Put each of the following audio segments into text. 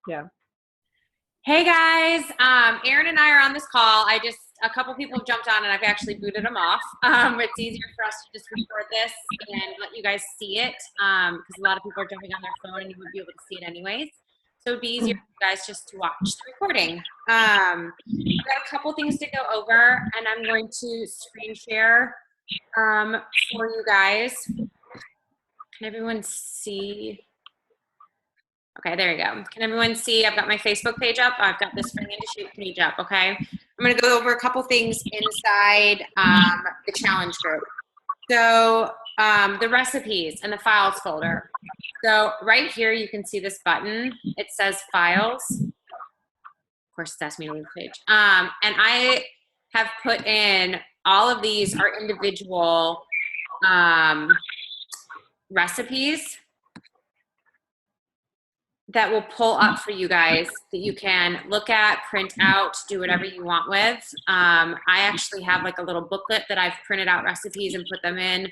Yeah. Hey guys, Aaron and I are on this call. A couple people have jumped on and I've actually booted them off. It's easier for us to just record this and let you guys see it because a lot of people are jumping on their phone and you would be able to see it anyways. So it'd be easier for you guys just to watch the recording. I've got a couple things to go over and I'm going to screen share for you guys. Can everyone see? Okay, there you go. Can everyone see? I've got my Facebook page up. I've got this Spring Into Shape page up, okay? I'm going to go over a couple things inside the challenge group. So the recipes and the files folder. So right here, you can see this button. It says files. Of course, it's asking me to leave the page. And I have put in all of these are individual recipes that will pull up for you guys that you can look at, print out, do whatever you want with. I actually have like a little booklet that I've printed out recipes and put them in.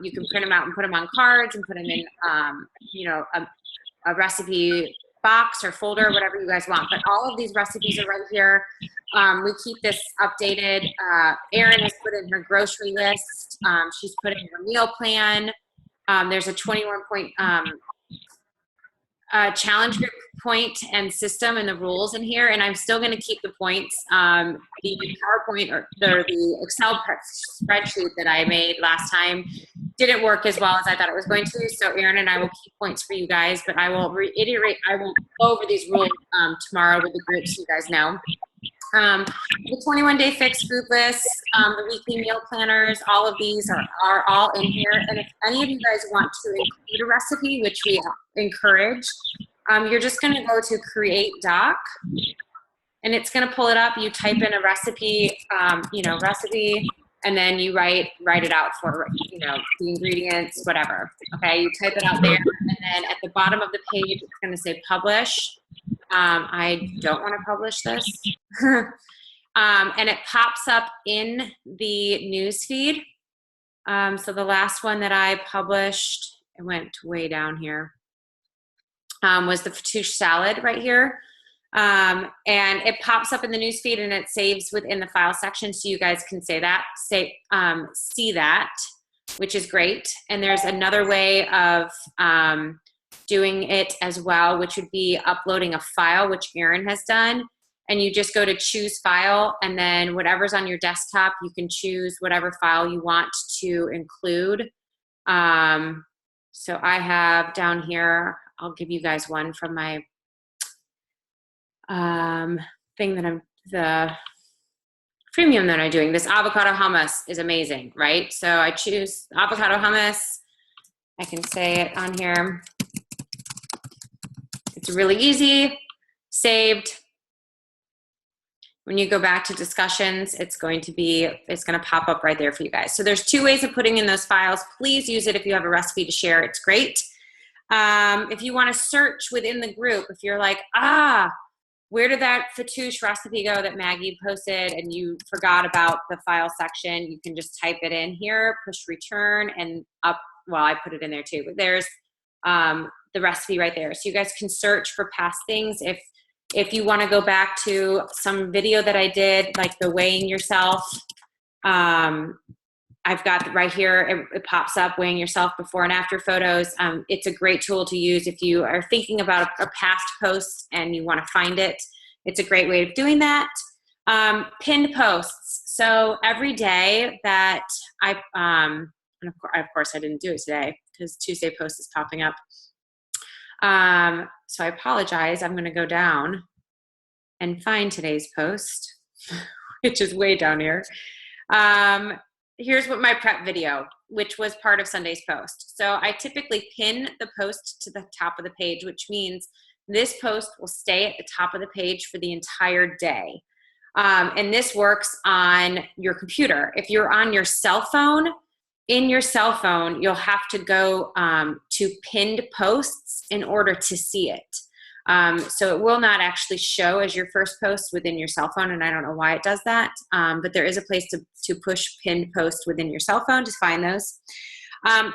You can print them out and put them on cards and put them in, a recipe box or folder, whatever you guys want. But all of these recipes are right here. We keep this updated. Erin has put in her grocery list. She's put in her meal plan. There's a 21-point challenge group point and system and the rules in here, and I'm still going to keep the points. The PowerPoint or the Excel spreadsheet that I made last time didn't work as well as I thought it was going to, so Erin and I will keep points for you guys, but I will reiterate, I will go over these rules tomorrow with the group so you guys know. The 21-day fix group list, the weekly meal planners, all of these are all in here. And if any of you guys want to include a recipe, which we encourage, you're just going to go to Create Doc, and it's going to pull it up. You type in a recipe, recipe, and then you write it out for, the ingredients, whatever. Okay, you type it out there, and then at the bottom of the page, it's going to say Publish. I don't want to publish this. And it pops up in the news feed. So the last one that I published, it went way down here, was the fattoush salad right here. And it pops up in the news feed and it saves within the file section so you guys can see that, which is great. And there's another way of doing it as well, which would be uploading a file, which Erin has done. And you just go to choose file, and then whatever's on your desktop, you can choose whatever file you want to include. So I have down here, I'll give you guys one from my thing that the premium that I'm doing. This avocado hummus is amazing, right? So I choose avocado hummus. I can say it on here. It's really easy, saved. When you go back to discussions, it's going to pop up right there for you guys. So there's two ways of putting in those files. Please use it if you have a recipe to share. It's great. If you want to search within the group, if you're like, where did that fattoush recipe go that Maggie posted and you forgot about the file section, you can just type it in here, push return, and up. Well, I put it in there too, but there's the recipe right there. So you guys can search for past things. If you want to go back to some video that I did, like the weighing yourself, I've got right here, it pops up weighing yourself before and after photos. It's a great tool to use if you are thinking about a past post and you want to find it. It's a great way of doing that. Pinned posts. So every day that and of course I didn't do it today because Tuesday post is popping up. So I apologize. I'm going to go down and find today's post, which is way down here. Here's what my prep video, which was part of Sunday's post. So I typically pin the post to the top of the page, which means this post will stay at the top of the page for the entire day. And this works on your computer. If you're on your cell phone, in your cell phone, you'll have to go to pinned posts in order to see it. So it will not actually show as your first post within your cell phone, and I don't know why it does that, but there is a place to push pinned post within your cell phone to find those.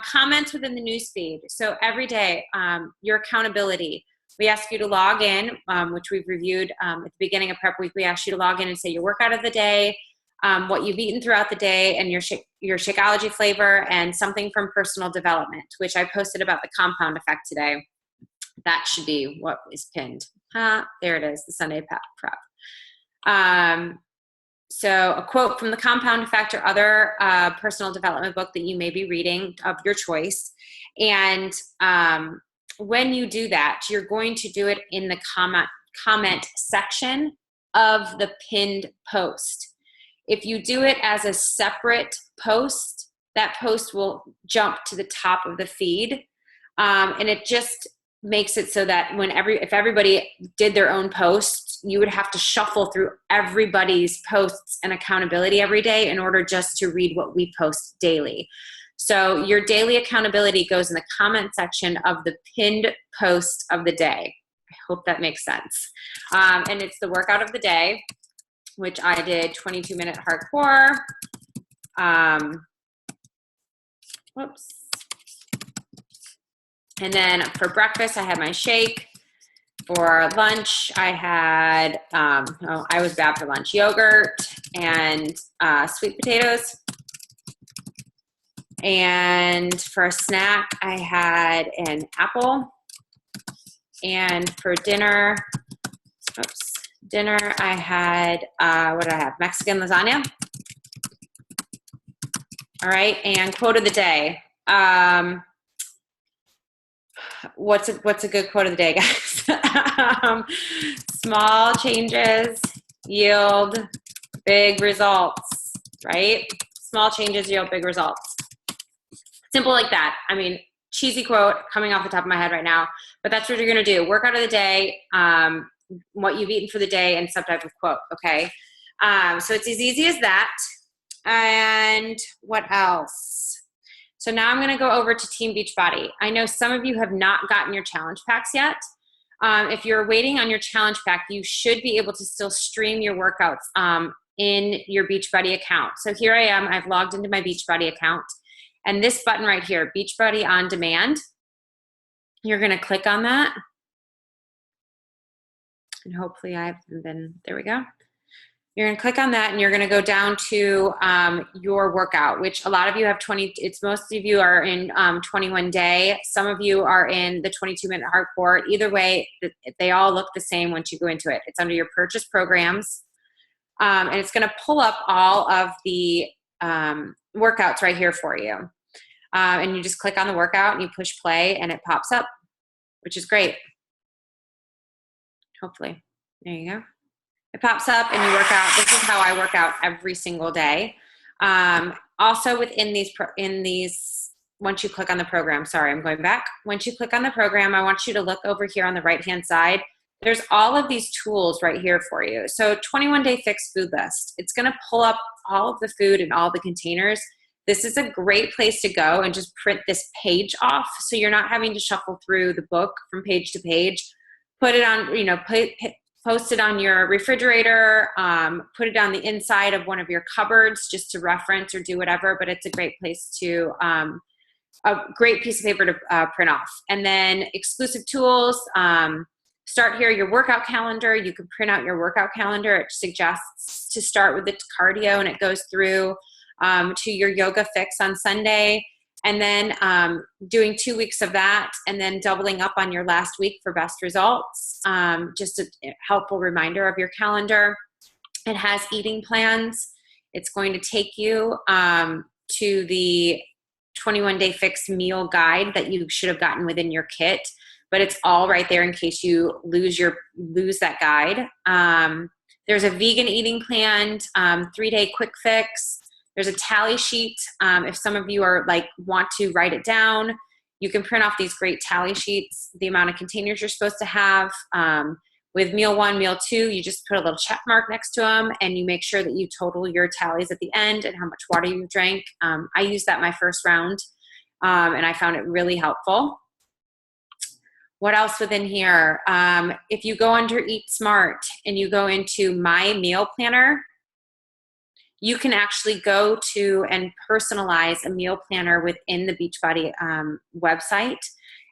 Comments within the newsfeed. So every day, your accountability. we ask you to log in, which we've reviewed at the beginning of prep week. We ask you to log in and say your workout of the day, what you've eaten throughout the day, and your Shakeology flavor, and something from personal development, which I posted about the compound effect today. That should be what is pinned. There it is, the Sunday prep. So a quote from the Compound Effect or other personal development book that you may be reading of your choice. And when you do that, you're going to do it in the comment section of the pinned post. If you do it as a separate post, that post will jump to the top of the feed. And it just makes it so that if everybody did their own post, you would have to shuffle through everybody's posts and accountability every day in order just to read what we post daily. So your daily accountability goes in the comment section of the pinned post of the day. I hope that makes sense. And it's the workout of the day, which I did 22-minute hardcore. Whoops. And then for breakfast, I had my shake. For lunch, I had, I was bad for lunch, yogurt and sweet potatoes. And for a snack, I had an apple. And for dinner, I had, what did I have? Mexican lasagna. All right, and quote of the day. What's a good quote of the day, guys? Small changes yield big results, right? Small changes yield big results. Simple like that. I mean, cheesy quote coming off the top of my head right now, but that's what you're going to do. Workout of the day, what you've eaten for the day, and some type of quote, okay? So it's as easy as that. And what else? So now I'm going to go over to Team Beachbody. I know some of you have not gotten your challenge packs yet. If you're waiting on your challenge pack, you should be able to still stream your workouts in your Beachbody account. So here I am. I've logged into my Beachbody account. And this button right here, Beachbody On Demand, you're going to click on that. And hopefully I haven't been, there we go. You're going to click on that and you're going to go down to your workout, which a lot of you have most of you are in 21 day. Some of you are in the 22-minute hardcore. Either way, they all look the same once you go into it. It's under your purchase programs. And it's going to pull up all of the workouts right here for you. And you just click on the workout and you push play and it pops up, which is great. Hopefully. There you go. It pops up and you work out. This is how I work out every single day. Also within these, once you click on the program, sorry, I'm going back. Once you click on the program, I want you to look over here on the right-hand side. There's all of these tools right here for you. So 21-day fixed food list. It's going to pull up all of the food and all the containers. This is a great place to go and just print this page off. So you're not having to shuffle through the book from page to page. Put it on, post it on your refrigerator, put it on the inside of one of your cupboards just to reference or do whatever, but it's a great place to, a great piece of paper to print off. And then exclusive tools, start here, your workout calendar. You can print out your workout calendar. It suggests to start with the cardio and it goes through to your yoga fix on Sunday. And then doing 2 weeks of that and then doubling up on your last week for best results. Just a helpful reminder of your calendar. It has eating plans. It's going to take you to the 21-day fixed meal guide that you should have gotten within your kit. But it's all right there in case you lose that guide. There's a vegan eating plan, 3-day quick fix. There's a tally sheet. If some of you are want to write it down, you can print off these great tally sheets, the amount of containers you're supposed to have. With meal 1, meal 2, you just put a little check mark next to them and you make sure that you total your tallies at the end and how much water you drank. I used that my first round and I found it really helpful. What else within here? If you go under Eat Smart and you go into My Meal Planner, you can actually go to and personalize a meal planner within the Beachbody website.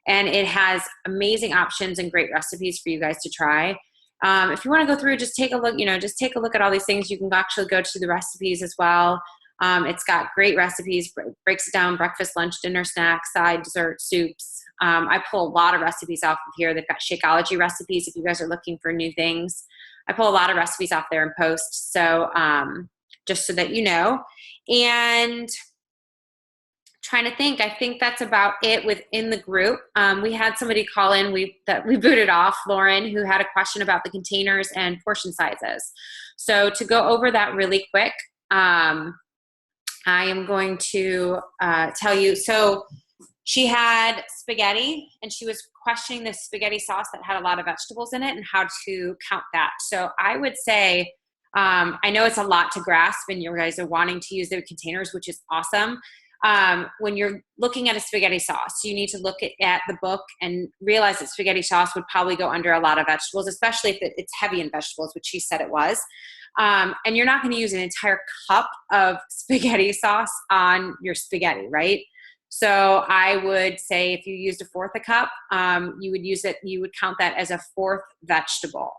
and it has amazing options and great recipes for you guys to try. If you want to go through, just take a look, just take a look at all these things. You can actually go to the recipes as well. It's got great recipes, breaks it down: breakfast, lunch, dinner, snack, side, dessert, soups. I pull a lot of recipes off of here. They've got Shakeology recipes if you guys are looking for new things. I pull a lot of recipes off there and post. So just so that you know. And trying to think, I think that's about it within the group. We had somebody call in that we booted off, Lauren, who had a question about the containers and portion sizes. So to go over that really quick, I am going to tell you. So she had spaghetti, and she was questioning the spaghetti sauce that had a lot of vegetables in it and how to count that. So I would say, I know it's a lot to grasp, and you guys are wanting to use the containers, which is awesome. When you're looking at a spaghetti sauce, you need to look at the book and realize that spaghetti sauce would probably go under a lot of vegetables, especially if it's heavy in vegetables, which she said it was. And you're not going to use an entire cup of spaghetti sauce on your spaghetti, right? So I would say if you used a fourth a cup, you would count that as a fourth vegetable.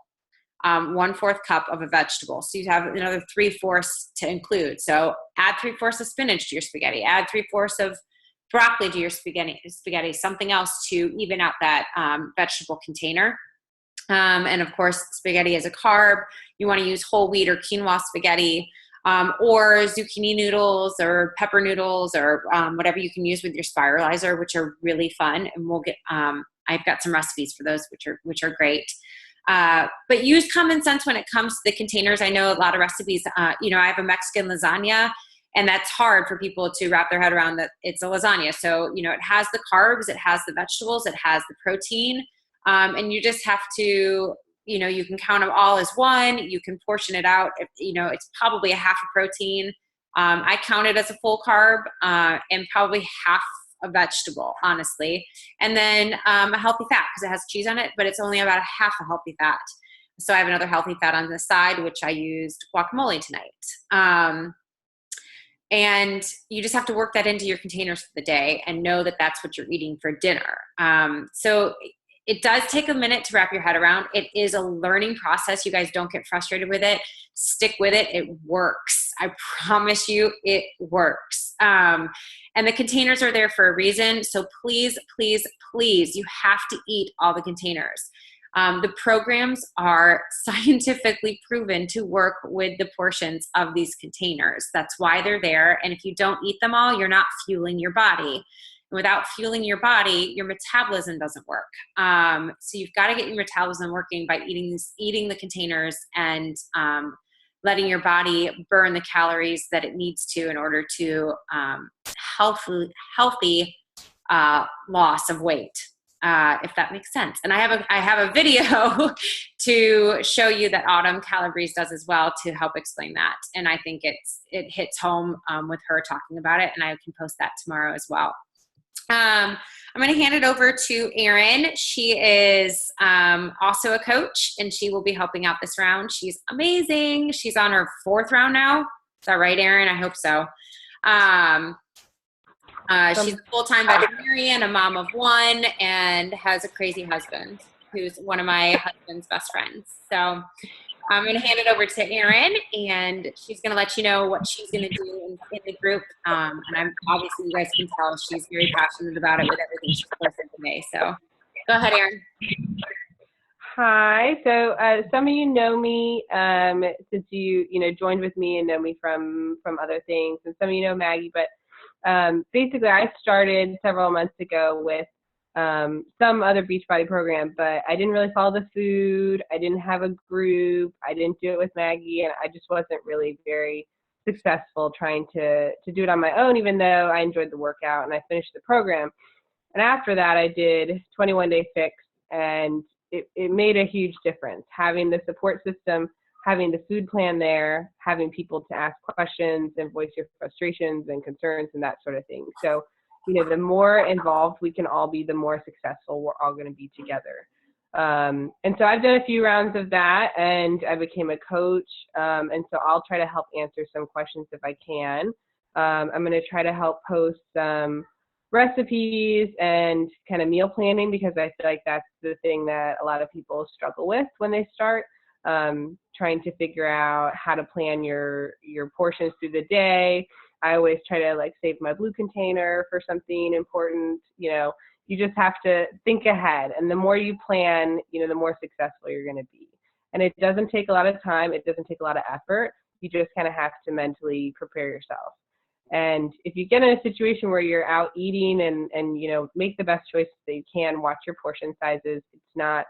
1/4 cup of a vegetable. So you have another 3/4 to include. So add 3/4 of spinach to your spaghetti, add 3/4 of broccoli to your spaghetti, something else to even out that vegetable container. And of course, spaghetti is a carb. You want to use whole wheat or quinoa spaghetti, or zucchini noodles or pepper noodles, or whatever you can use with your spiralizer, which are really fun. And we'll get, I've got some recipes for those, which are great. But use common sense when it comes to the containers. I know a lot of recipes, I have a Mexican lasagna, and that's hard for people to wrap their head around that it's a lasagna. So, it has the carbs, it has the vegetables, it has the protein. And you just have to, you can count them all as one. You can portion it out. It's probably a half a protein. I count it as a full carb, and probably half a vegetable, honestly. And then a healthy fat, because it has cheese on it, but it's only about a half a healthy fat. So I have another healthy fat on the side, which I used guacamole tonight. And you just have to work that into your containers for the day and know that that's what you're eating for dinner. So it does take a minute to wrap your head around. It is a learning process. You guys don't get frustrated with it. Stick with it. It works. I promise you it works. And the containers are there for a reason. So please, please, please, you have to eat all the containers. The programs are scientifically proven to work with the portions of these containers. That's why they're there. And if you don't eat them all, you're not fueling your body. And without fueling your body, your metabolism doesn't work. So you've got to get your metabolism working by eating the containers and letting your body burn the calories that it needs to in order to healthy loss of weight. If that makes sense. And I have a video to show you that Autumn Calabrese does as well to help explain that. And I think it hits home with her talking about it, and I can post that tomorrow as well. I'm going to hand it over to Erin. She is also a coach, and she will be helping out this round. She's amazing. She's on her 4th round now. Is that right, Erin? I hope so. She's a full-time veterinarian, a mom of 1, and has a crazy husband who's one of my husband's best friends. So I'm going to hand it over to Erin, and she's going to let you know what she's going to do in the group. And obviously, you guys can tell she's very passionate about it with everything she's posted today. So go ahead, Erin. Hi. So some of you know me since you joined with me and know me from other things, and some of you know Maggie. But basically, I started several months ago with some other Beachbody program, but I didn't really follow the food. I didn't have a group. I didn't do it with Maggie, and I just wasn't really very successful trying to do it on my own, even though I enjoyed the workout and I finished the program. And after that, I did 21-day fix, and it made a huge difference. Having the support system, having the food plan there, having people to ask questions and voice your frustrations and concerns and that sort of thing. So, the more involved we can all be, the more successful we're all going to be together. And so I've done a few rounds of that, and I became a coach. And so I'll try to help answer some questions if I can. I'm going to try to help post some recipes and kind of meal planning, because I feel like that's the thing that a lot of people struggle with when they start, trying to figure out how to plan your portions through the day. I always try to like save my blue container for something important. You know, you just have to think ahead, and the more you plan, you know, the more successful you're going to be. And it doesn't take a lot of time. It doesn't take a lot of effort. You just kind of have to mentally prepare yourself. And if you get in a situation where you're out eating and you know, make the best choices that you can, watch your portion sizes. It's not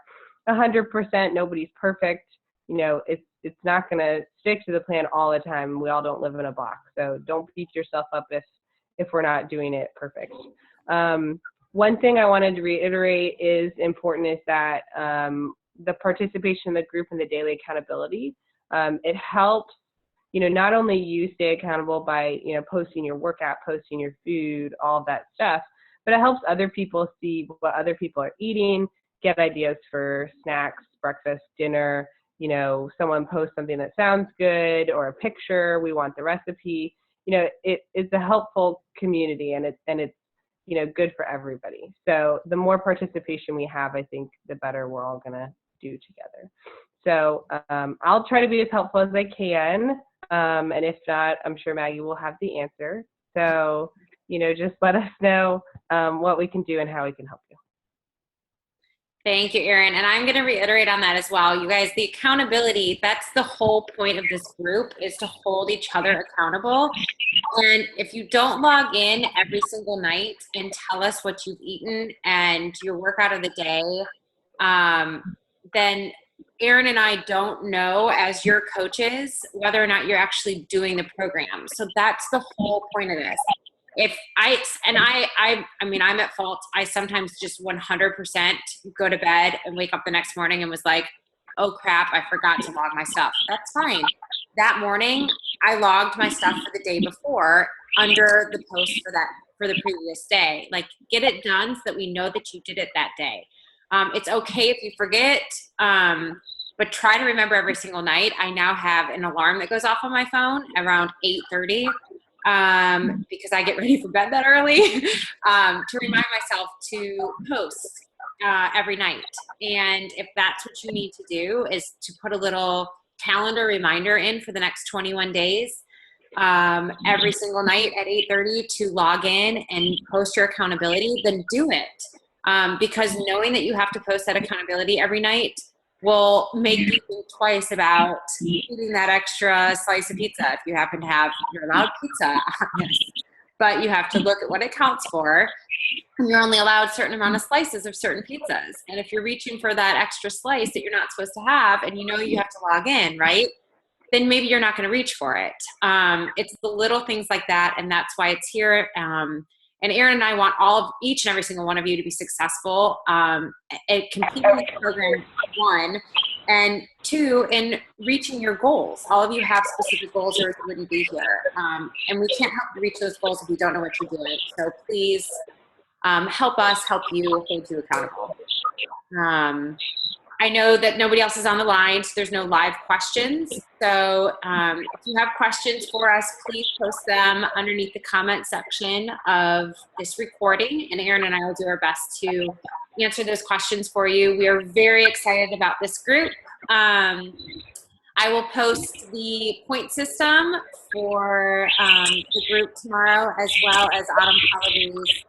100%. Nobody's perfect. You know, it's not going to stick to the plan all the time. We all don't live in a box. So don't beat yourself up if we're not doing it perfect. One thing I wanted to reiterate is important is that the participation in the group and the daily accountability, it helps, you know, not only you stay accountable by, you know, posting your workout, posting your food, all of that stuff, but it helps other people see what other people are eating, get ideas for snacks, breakfast, dinner. You know, someone posts something that sounds good or a picture, we want the recipe. You know, it's a helpful community, and it's you know, good for everybody. So the more participation we have, I think the better we're all gonna do together. So I'll try to be as helpful as I can. And if not, I'm sure Maggie will have the answer. So, you know, just let us know what we can do and how we can help you. Thank you, Erin. And I'm going to reiterate on that as well. You guys, the accountability, that's the whole point of this group, is to hold each other accountable. And if you don't log in every single night and tell us what you've eaten and your workout of the day, then Erin and I don't know, as your coaches, whether or not you're actually doing the program. So that's the whole point of this. I mean, I'm at fault. I sometimes just 100% go to bed and wake up the next morning and was like, oh crap, I forgot to log my stuff. That's fine. That morning, I logged my stuff for the day before under the post for the previous day. Like, get it done so that we know that you did it that day. It's okay if you forget, but try to remember every single night. I now have an alarm that goes off on my phone around 8:30. Because I get ready for bed that early, to remind myself to post every night. And if that's what you need to do, is to put a little calendar reminder in for the next 21 days, every single night at 8:30 to log in and post your accountability, then do it. Because knowing that you have to post that accountability every night will make you think twice about eating that extra slice of pizza. If you happen to have, you're allowed pizza, but you have to look at what it counts for. And you're only allowed a certain amount of slices of certain pizzas. And if you're reaching for that extra slice that you're not supposed to have, and you know you have to log in, right? Then maybe you're not going to reach for it. It's the little things like that, and that's why it's here. And Erin and I want each and every single one of you to be successful at completing the program, 1, and 2, in reaching your goals. All of you have specific goals, or you wouldn't be here. And we can't help you reach those goals if we don't know what you're doing. So please help us help you, hold you accountable. I know that nobody else is on the line, so there's no live questions. So if you have questions for us, please post them underneath the comment section of this recording, and Erin and I will do our best to answer those questions for you. We are very excited about this group. I will post the point system for the group tomorrow, as well as Autumn Pallavi's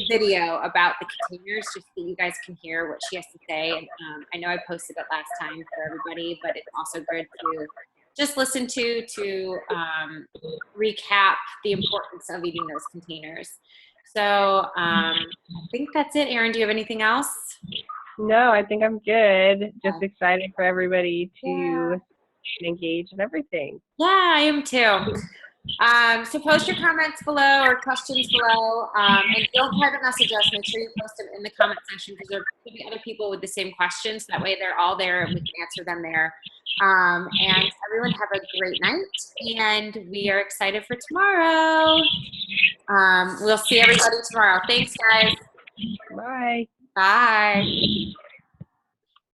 video about the containers, just so you guys can hear what she has to say. And I know I posted it last time for everybody, but it's also good to just listen to recap the importance of eating those containers. So I think that's it. Erin, do you have anything else? No, I think I'm good. Just excited for everybody to engage in everything. Yeah, I am too. So post your comments below or questions below, and don't private message us. Make sure you post them in the comment section, because there could be other people with the same questions. That way they're all there and we can answer them there. And everyone have a great night, and we are excited for tomorrow. We'll see everybody tomorrow. Thanks, guys. Bye. Bye.